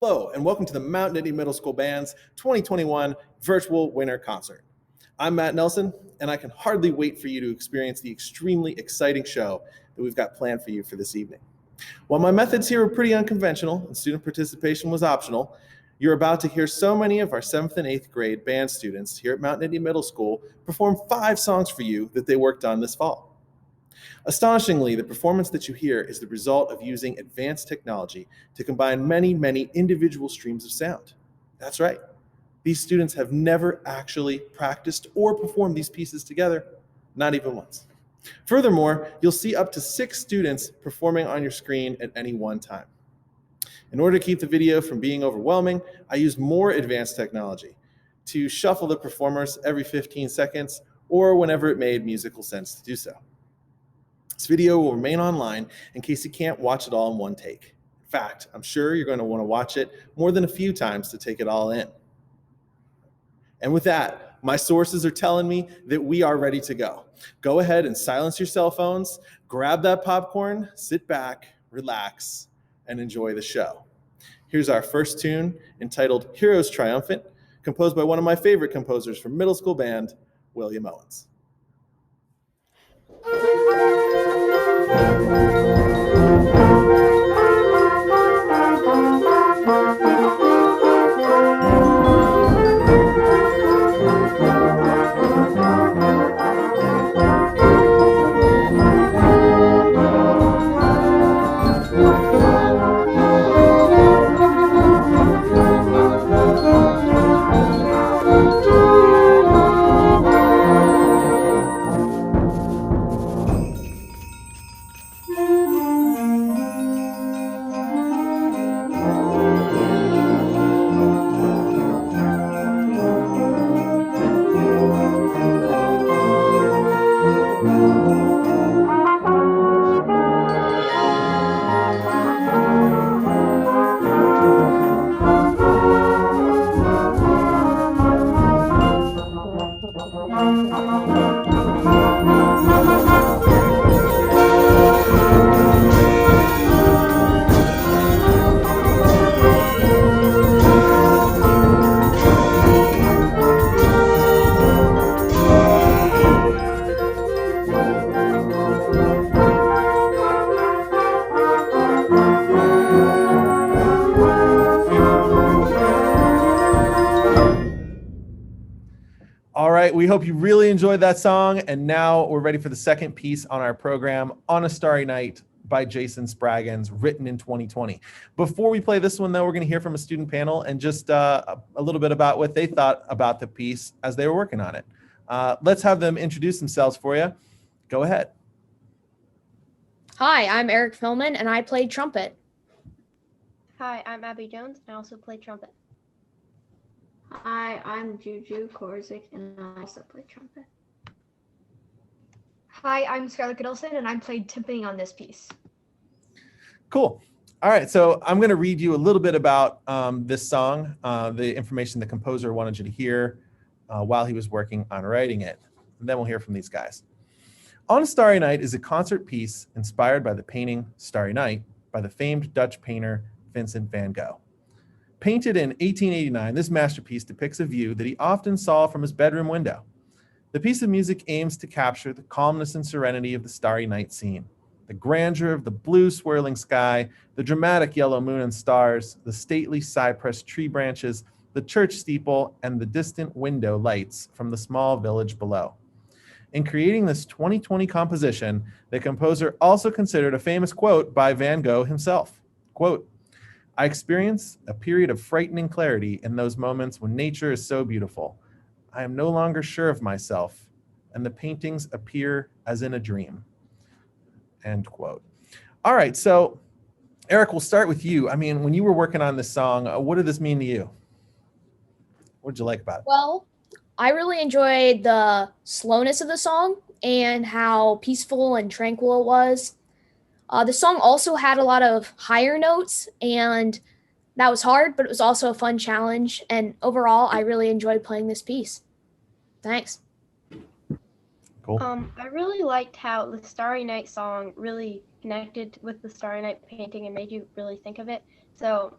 Hello, and welcome to the Mount Nittany Middle School Band's 2021 Virtual Winter Concert. I'm Matt Nelson, and I can hardly wait for you to experience the extremely exciting show that we've got planned for you for this evening. While my methods here were pretty unconventional and student participation was optional, you're about to hear so many of our 7th and 8th grade band students here at Mount Nittany Middle School perform 5 songs for you that they worked on this fall. Astonishingly, the performance that you hear is the result of using advanced technology to combine many, many individual streams of sound. That's right. These students have never actually practiced or performed these pieces together, not even once. Furthermore, you'll see up to 6 students performing on your screen at any one time. In order to keep the video from being overwhelming, I use more advanced technology to shuffle the performers every 15 seconds or whenever it made musical sense to do so. This video will remain online in case you can't watch it all in one take. In fact, I'm sure you're going to want to watch it more than a few times to take it all in. And with that, my sources are telling me that we are ready to go. Go ahead and silence your cell phones, grab that popcorn, sit back, relax, and enjoy the show. Here's our first tune, entitled Heroes Triumphant, composed by one of my favorite composers from middle school band, William Owens. We hope you really enjoyed that song, and now we're ready for the second piece on our program, On a Starry Night by Jason Spraggins, written in 2020. Before we play this one, though, we're going to hear from a student panel and just a little bit about what they thought about the piece as they were working on it. Let's have them introduce themselves for you. Go ahead. Hi, I'm Eric Philman, and I played trumpet. Hi, I'm Abby Jones, and I also play trumpet. Hi, I'm Juju Korzik, and I also play trumpet. Hi, I'm Scarlett Goodilson, and I played timpani on this piece. Cool. All right, so I'm going to read you a little bit about this song, the information the composer wanted you to hear while he was working on writing it. And then we'll hear from these guys. On a Starry Night is a concert piece inspired by the painting Starry Night by the famed Dutch painter Vincent van Gogh. Painted in 1889, this masterpiece depicts a view that he often saw from his bedroom window. The piece of music aims to capture the calmness and serenity of the starry night scene, the grandeur of the blue swirling sky, the dramatic yellow moon and stars, the stately cypress tree branches, the church steeple, and the distant window lights from the small village below. In creating this 2020 composition, the composer also considered a famous quote by Van Gogh himself. Quote, "I experience a period of frightening clarity in those moments when nature is so beautiful. I am no longer sure of myself, and the paintings appear as in a dream." End quote. All right, so Eric, we'll start with you. I mean, when you were working on this song, what did this mean to you? What did you like about it? Well, I really enjoyed the slowness of the song and how peaceful and tranquil it was. The song also had a lot of higher notes, and that was hard, but it was also a fun challenge. And overall, I really enjoyed playing this piece. Thanks. Cool. I really liked how the Starry Night song really connected with the Starry Night painting and made you really think of it. So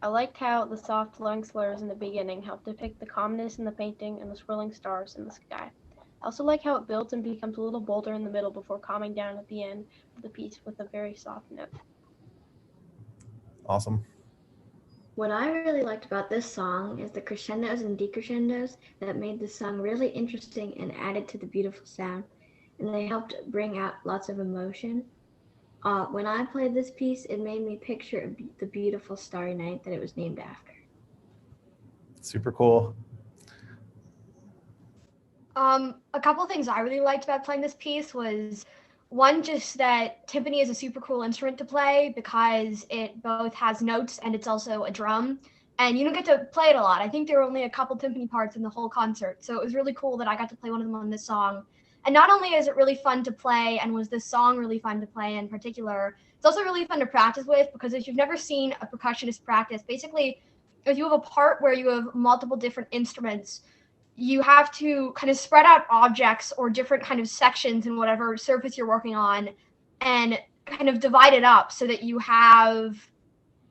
I liked how the soft flowing slurs in the beginning helped depict the calmness in the painting and the swirling stars in the sky. I also like how it builds and becomes a little bolder in the middle before calming down at the end of the piece with a very soft note. Awesome. What I really liked about this song is the crescendos and decrescendos that made the song really interesting and added to the beautiful sound, and they helped bring out lots of emotion. When I played this piece, it made me picture the beautiful starry night that it was named after. Super cool. A couple things I really liked about playing this piece was one, just that timpani is a super cool instrument to play because it both has notes and it's also a drum. And you don't get to play it a lot. I think there were only a couple timpani parts in the whole concert. So it was really cool that I got to play one of them on this song. And not only is it really fun to play and was this song really fun to play in particular, it's also really fun to practice with because if you've never seen a percussionist practice, basically if you have a part where you have multiple different instruments, you have to kind of spread out objects or different kind of sections in whatever surface you're working on and kind of divide it up so that you have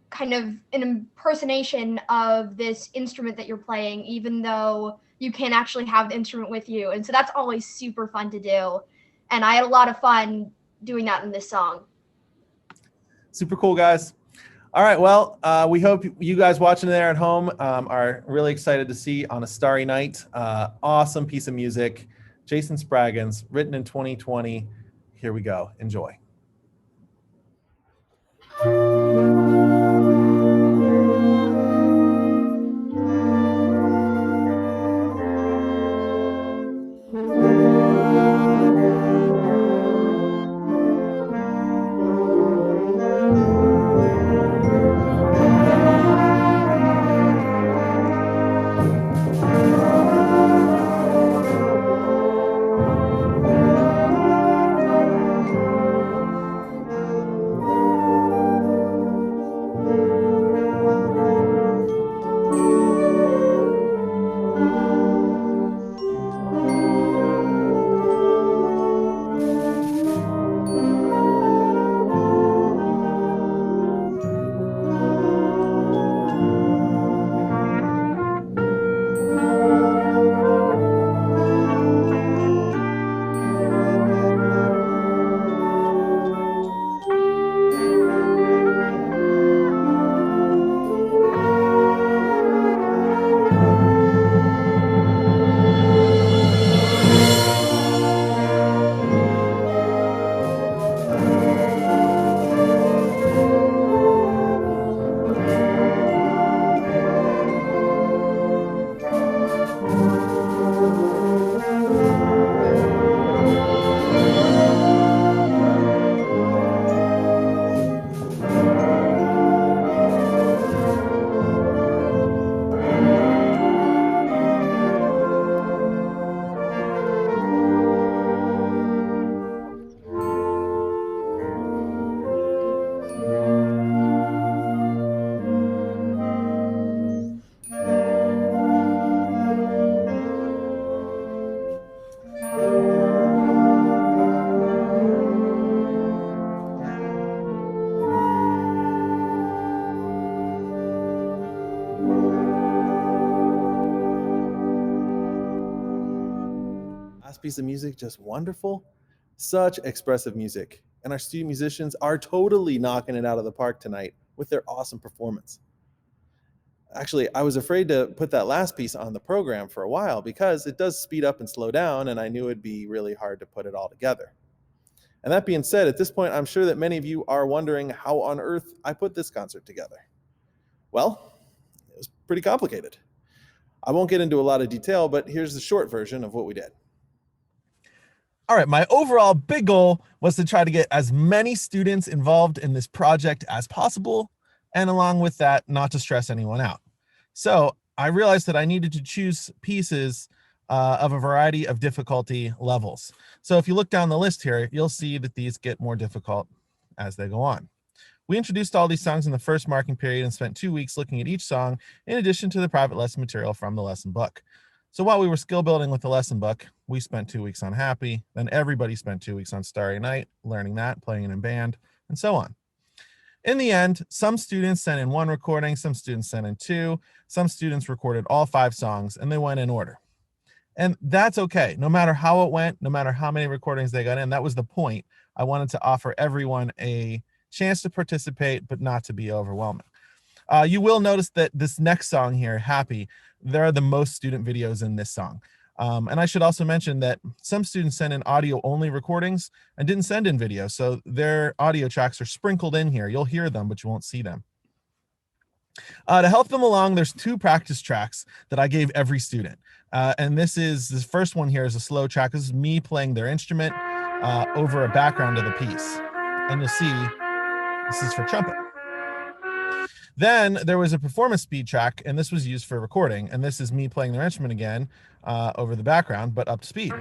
kind of an impersonation of this instrument that you're playing, even though you can't actually have the instrument with you. And so that's always super fun to do. And I had a lot of fun doing that in this song. Super cool, guys. All right, well, we hope you guys watching there at home are really excited to see On a Starry Night. Awesome piece of music. Jason Spraggins, written in 2020. Here we go. Enjoy. Piece of music, just wonderful. Such expressive music, and our student musicians are totally knocking it out of the park tonight with their awesome performance. Actually, I was afraid to put that last piece on the program for a while because it does speed up and slow down, and I knew it'd be really hard to put it all together. And that being said, at this point, I'm sure that many of you are wondering how on earth I put this concert together. Well, it was pretty complicated. I won't get into a lot of detail, but here's the short version of what we did. All right, my overall big goal was to try to get as many students involved in this project as possible, and along with that, not to stress anyone out. So I realized that I needed to choose pieces of a variety of difficulty levels. So if you look down the list here, you'll see that these get more difficult as they go on. We introduced all these songs in the first marking period and spent 2 weeks looking at each song in addition to the private lesson material from the lesson book. So while we were skill building with the lesson book, we spent 2 weeks on Happy, then everybody spent 2 weeks on Starry Night, learning that, playing it in band, and so on. In the end, some students sent in 1 recording, some students sent in 2, some students recorded all 5 songs, and they went in order. And that's okay. No matter how it went, no matter how many recordings they got in, that was the point. I wanted to offer everyone a chance to participate, but not to be overwhelming. You will notice that this next song here, Happy, there are the most student videos in this song. And I should also mention that some students sent in audio-only recordings and didn't send in video, so their audio tracks are sprinkled in here. You'll hear them, but you won't see them. To help them along, there's 2 practice tracks that I gave every student. And this first one here is a slow track. This is me playing their instrument over a background of the piece. And you'll see this is for trumpet. Then there was a performance speed track, and this was used for recording. And this is me playing their instrument again over the background, but up to speed.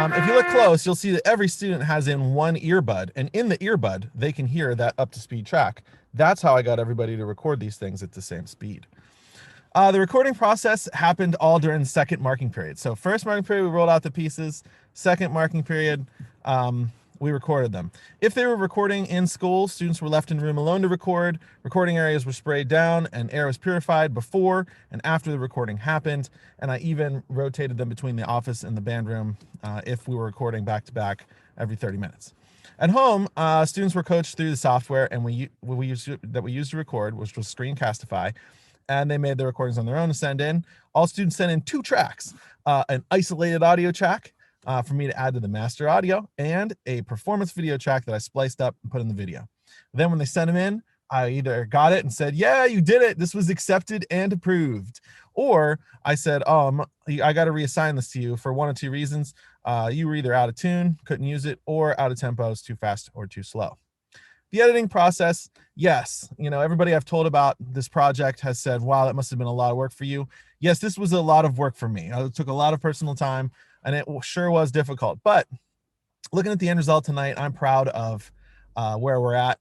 If you look close, you'll see that every student has in 1 earbud, and in the earbud, they can hear that up to speed track. That's how I got everybody to record these things at the same speed. The recording process happened all during the second marking period. So first marking period, we rolled out the pieces. Second marking period, we recorded them. If they were recording in school, students were left in the room alone to record. Recording areas were sprayed down and air was purified before and after the recording happened. And I even rotated them between the office and the band room if we were recording back to back every 30 minutes. At home, students were coached through the software and we used to record, which was Screencastify, and they made the recordings on their own to send in. All students sent in 2 tracks, an isolated audio track for me to add to the master audio, and a performance video track that I spliced up and put in the video. Then when they sent them in, I either got it and said, yeah, you did it, this was accepted and approved. Or I said, I got to reassign this to you for 1 or 2 reasons. You were either out of tune, couldn't use it, or out of tempo, is too fast or too slow. The editing process, yes, everybody I've told about this project has said, wow, that must have been a lot of work for you. Yes, this was a lot of work for me. It took a lot of personal time, and it sure was difficult. But looking at the end result tonight, I'm proud of where we're at.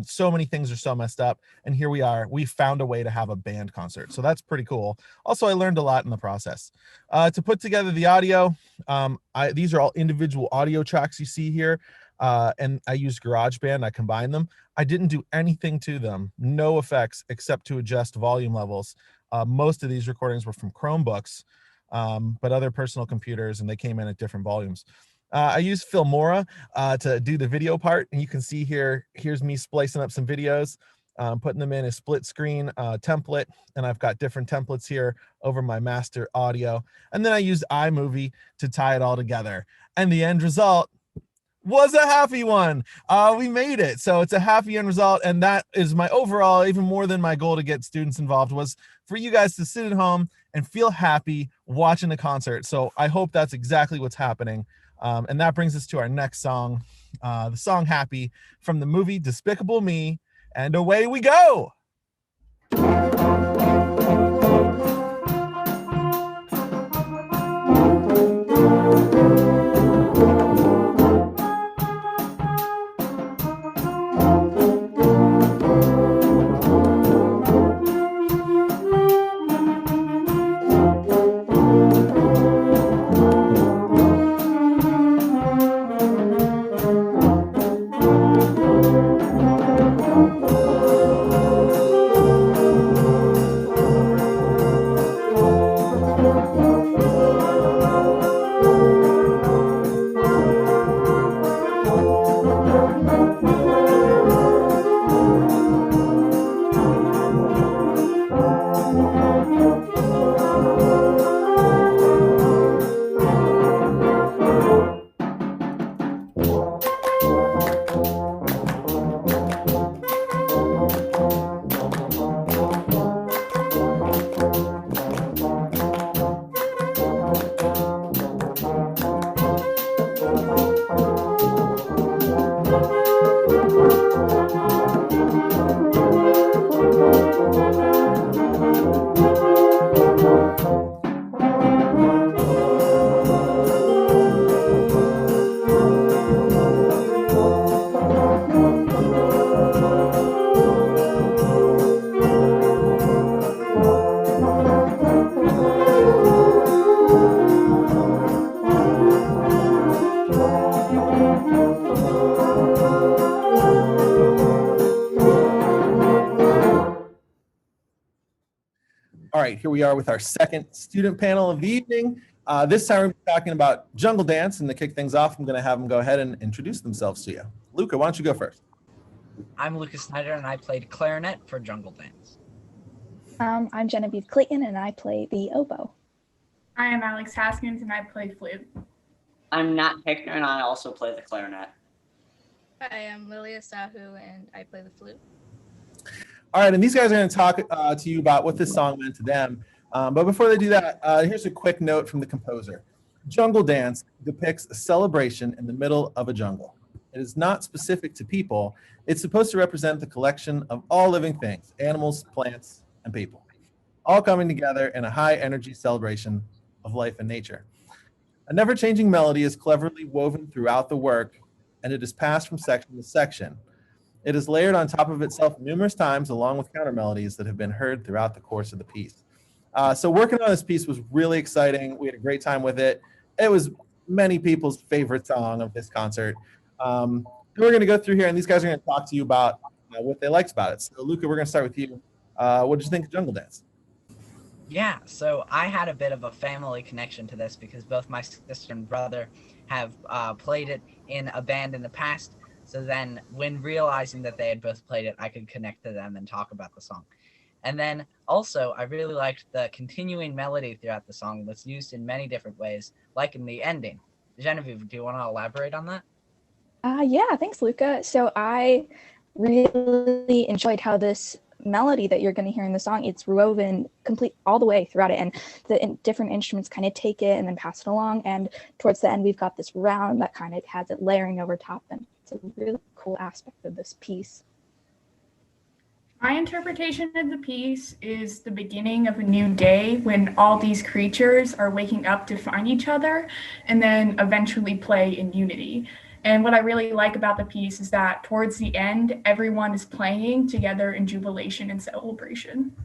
So many things are so messed up, and here we are. We found a way to have a band concert, so that's pretty cool. Also, I learned a lot in the process. To put together the audio, these are all individual audio tracks you see here, and I used GarageBand. I combined them. I didn't do anything to them, no effects except to adjust volume levels. Most of these recordings were from Chromebooks, but other personal computers, and they came in at different volumes. I used Filmora to do the video part, and you can see here's me splicing up some videos, putting them in a split screen template, and I've got different templates here over my master audio. And then I used iMovie to tie it all together. And the end result was a happy one. We made it. So it's a happy end result, and that is my overall, even more than my goal to get students involved, was for you guys to sit at home and feel happy watching the concert. So I hope that's exactly what's happening. And that brings us to our next song, the song Happy from the movie Despicable Me, and away we go. All right, here we are with our second student panel of the evening. This time we're talking about jungle dance, and to kick things off, I'm going to have them go ahead and introduce themselves to you. Luca, why don't you go first? I'm Lucas Snyder, and I played clarinet for Jungle Dance. I'm Genevieve Clayton, and I play the oboe. I am Alex Haskins, and I play flute. I'm Nat Hickner, and I also play the clarinet. I am Lilia Sahu, and I play the flute. All right, and these guys are going to talk to you about what this song meant to them. But before they do that, here's a quick note from the composer. Jungle dance depicts a celebration in the middle of a jungle. It is not specific to people. It's supposed to represent the collection of all living things, animals, plants, and people, all coming together in a high-energy celebration of life and nature. A never-changing melody is cleverly woven throughout the work, and it is passed from section to section. It is layered on top of itself numerous times, along with counter melodies that have been heard throughout the course of the piece. So working on this piece was really exciting. We had a great time with it. It was many people's favorite song of this concert. We're going to go through here, and these guys are going to talk to you about what they liked about it. So, Luca, we're going to start with you. What did you think of Jungle Dance? Yeah, so I had a bit of a family connection to this because both my sister and brother have played it in a band in the past. So then when realizing that they had both played it, I could connect to them and talk about the song. And then also, I really liked the continuing melody throughout the song that's used in many different ways, like in the ending. Genevieve, do you want to elaborate on that? Yeah, thanks, Luca. So I really enjoyed how this melody that you're going to hear in the song, it's woven complete all the way throughout it, and the different instruments kind of take it and then pass it along, and towards the end we've got this round that kind of has it layering over top, and it's a really cool aspect of this piece. My interpretation of the piece is the beginning of a new day when all these creatures are waking up to find each other and then eventually play in unity. And what I really like about the piece is that towards the end, everyone is playing together in jubilation and celebration.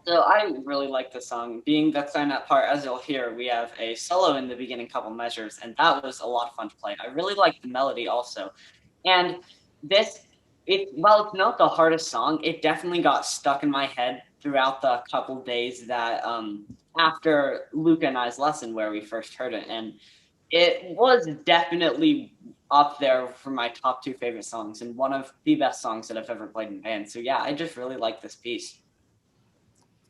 So I really like the song. Being that clarinet part, as you'll hear, we have a solo in the beginning couple measures, and that was a lot of fun to play. I really like the melody also. And while it's not the hardest song, it definitely got stuck in my head throughout the couple days that after Luca and I's lesson where we first heard it. And it was definitely up there for my top 2 favorite songs and one of the best songs that I've ever played in band. So yeah, I just really like this piece.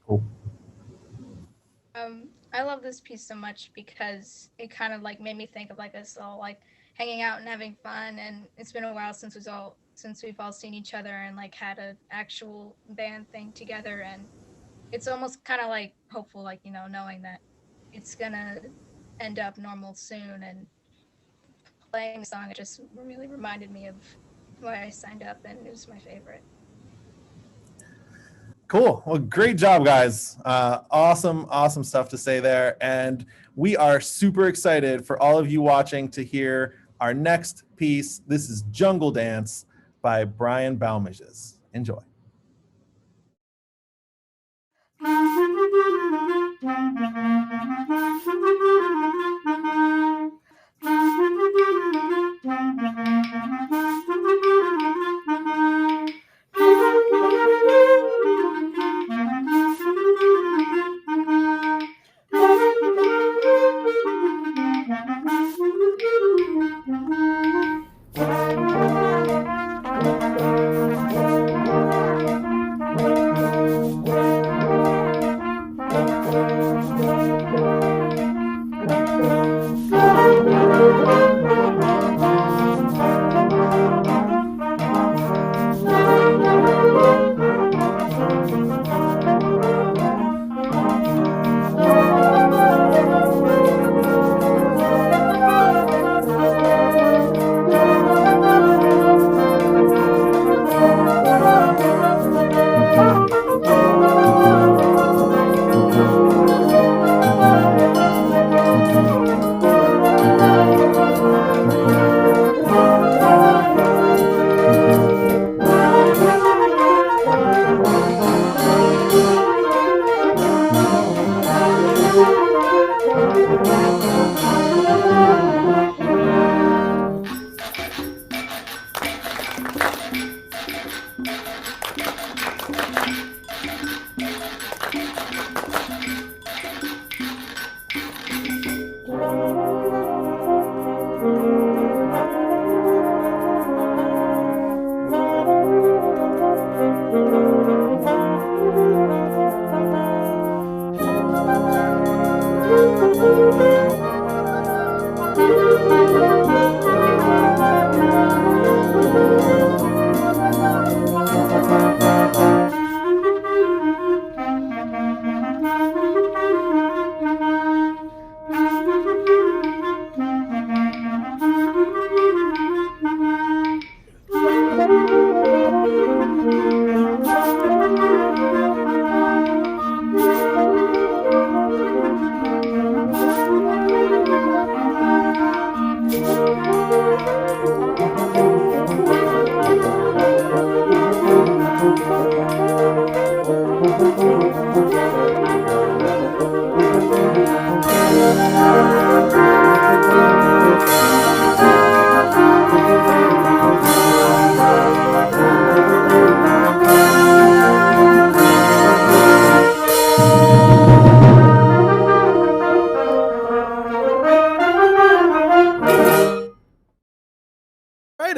Cool. I love this piece so much because it kind of like made me think of like us all like hanging out and having fun, and it's been a while since we've all seen each other and like had an actual band thing together, and it's almost kind of like hopeful, like, you know, knowing that it's gonna end up normal soon, and playing the song, it just really reminded me of why I signed up, and it was my favorite. Cool. Well, great job, guys. Awesome stuff to say there. And we are super excited for all of you watching to hear our next piece. This is Jungle Dance by Brian Balmages. Enjoy.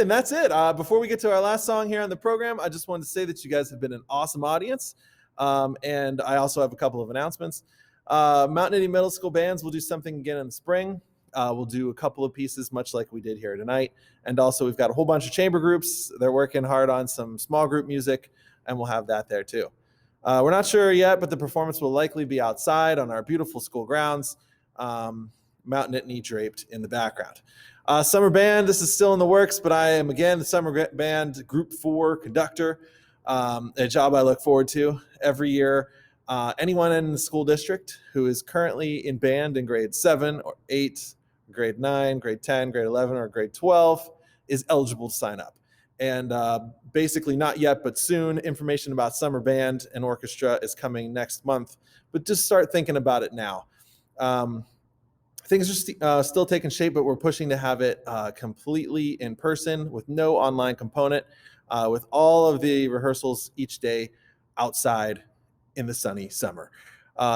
and that's it. Before we get to our last song here on the program, I just wanted to say that you guys have been an awesome audience. And I also have a couple of announcements. Mount Nittany Middle School bands will do something again in the spring. We'll do a couple of pieces, much like we did here tonight. And also, we've got a whole bunch of chamber groups. They're working hard on some small group music, and we'll have that there too. We're not sure yet, but the performance will likely be outside on our beautiful school grounds. Mount Nittany draped in the background. Summer band, this is still in the works, but I am, again, the summer band Group 4 conductor, a job I look forward to every year. Anyone in the school district who is currently in band in grade 7 or 8, grade 9, grade 10, grade 11, or grade 12 is eligible to sign up. And basically, not yet, but soon, information about summer band and orchestra is coming next month. But just start thinking about it now. Things are still taking shape, but we're pushing to have it completely in person with no online component, with all of the rehearsals each day outside in the sunny summer.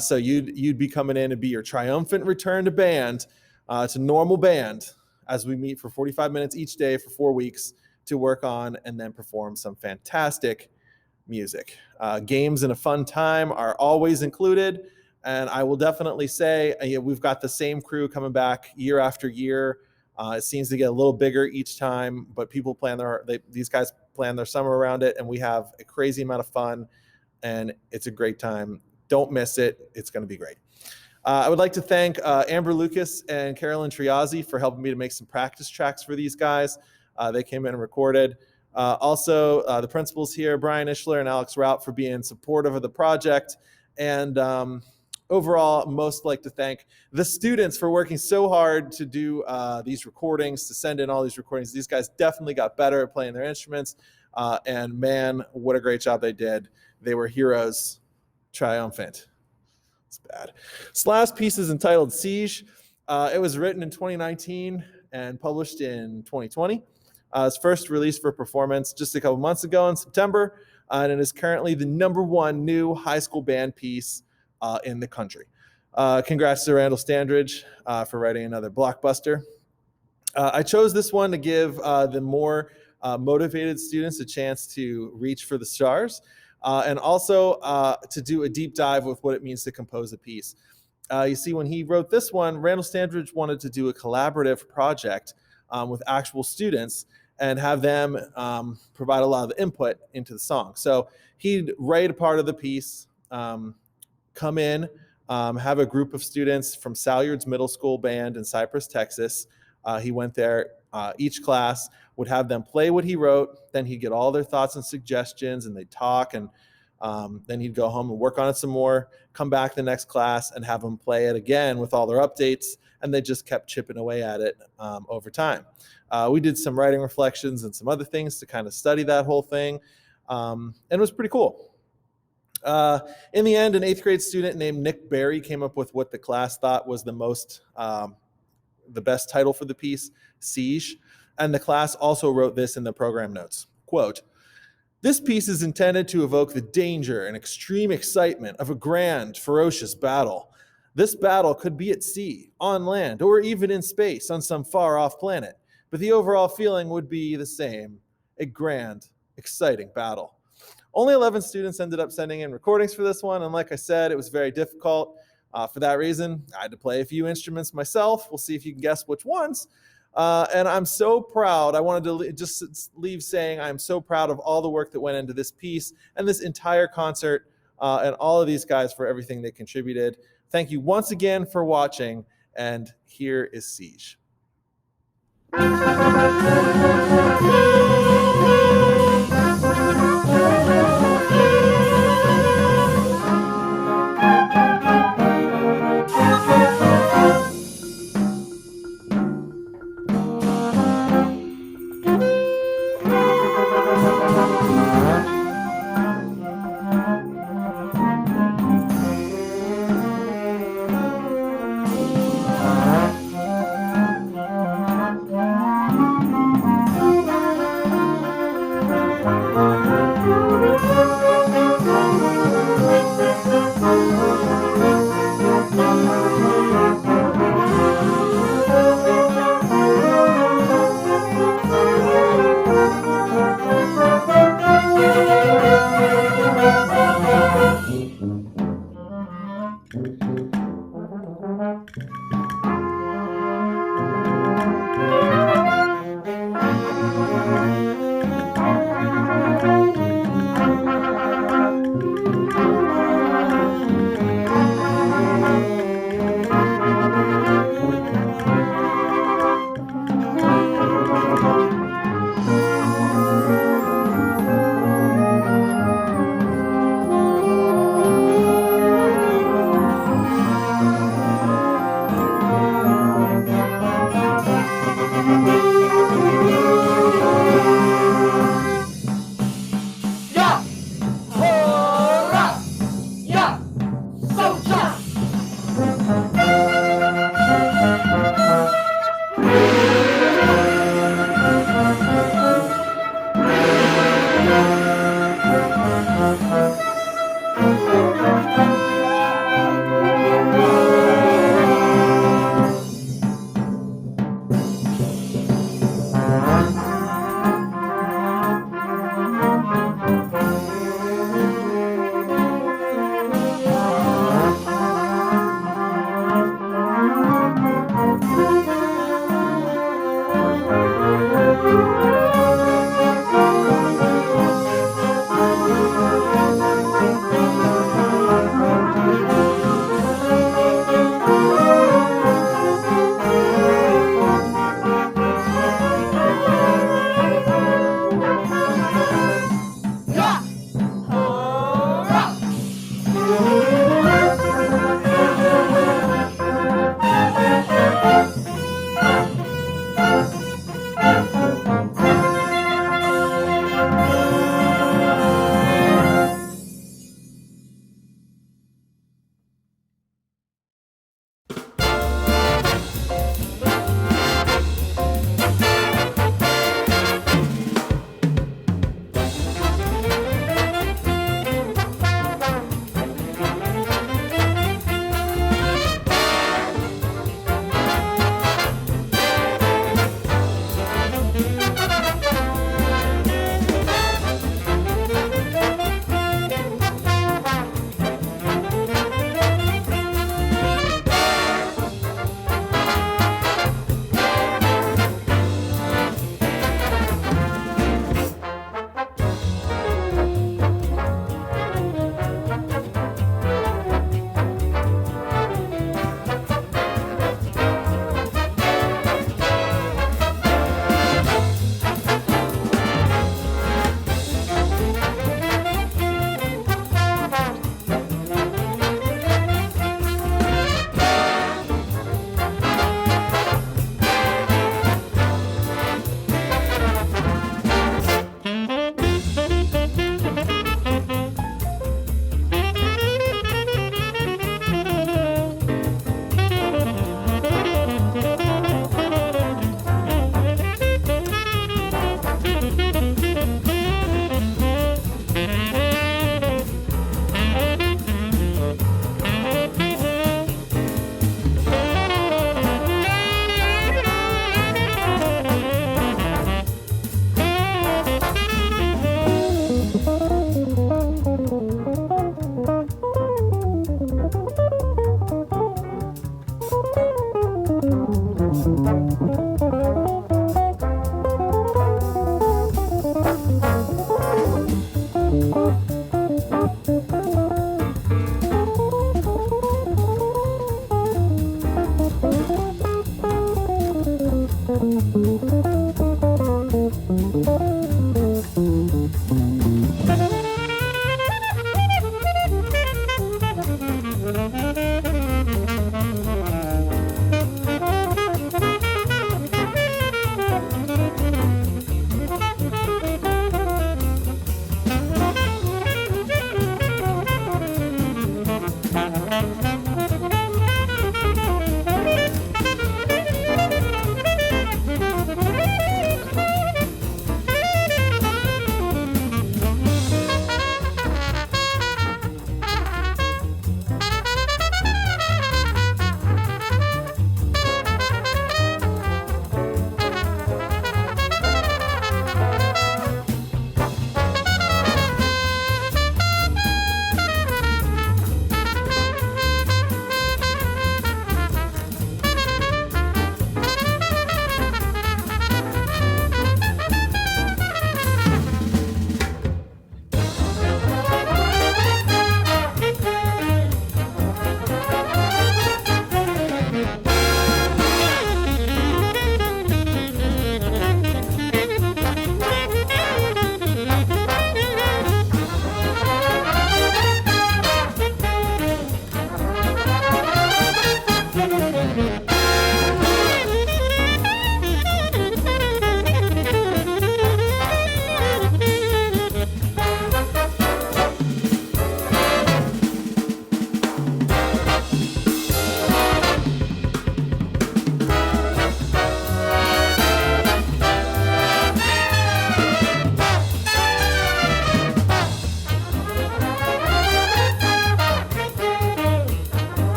So you'd be coming in and be your triumphant return to band, to normal band, as we meet for 45 minutes each day for 4 weeks to work on and then perform some fantastic music. Games and a fun time are always included. And I will definitely say we've got the same crew coming back year after year. It seems to get a little bigger each time, but people these guys plan their summer around it, and we have a crazy amount of fun, and it's a great time. Don't miss it. It's going to be great. I would like to thank Amber Lucas and Carolyn Triazzi for helping me to make some practice tracks for these guys. They came in and recorded. Also, the principals here, Brian Ishler and Alex Rout, for being supportive of the project. And overall, most like to thank the students for working so hard to do these recordings, to send in all these recordings. These guys definitely got better at playing their instruments. And man, what a great job they did. They were heroes, triumphant. It's bad. This last piece is entitled Siege. It was written in 2019 and published in 2020. It's first released for performance just a couple months ago in September. And it is currently the #1 new high school band piece in the country. Congrats to Randall Standridge for writing another blockbuster. I chose this one to give the more motivated students a chance to reach for the stars, and also to do a deep dive with what it means to compose a piece. You see, when he wrote this one, Randall Standridge wanted to do a collaborative project with actual students and have them provide a lot of the input into the song. So he'd write a part of the piece, come in, have a group of students from Salyard's Middle School band in Cypress, Texas. He went there. Each class would have them play what he wrote. Then he'd get all their thoughts and suggestions, and they'd talk. And then he'd go home and work on it some more, come back the next class and have them play it again with all their updates. And they just kept chipping away at it over time. We did some writing reflections and some other things to kind of study that whole thing. And it was pretty cool. In the end, an 8th grade student named Nick Berry came up with what the class thought was the best title for the piece, Siege. And the class also wrote this in the program notes. Quote, "This piece is intended to evoke the danger and extreme excitement of a grand, ferocious battle. This battle could be at sea, on land, or even in space on some far-off planet. But the overall feeling would be the same, a grand, exciting battle." Only 11 students ended up sending in recordings for this one, and like I said, it was very difficult. For that reason, I had to play a few instruments myself. We'll see if you can guess which ones. And I'm so proud. I wanted to just leave saying I'm so proud of all the work that went into this piece and this entire concert, and all of these guys for everything they contributed. Thank you once again for watching, and here is Siege. Thank you.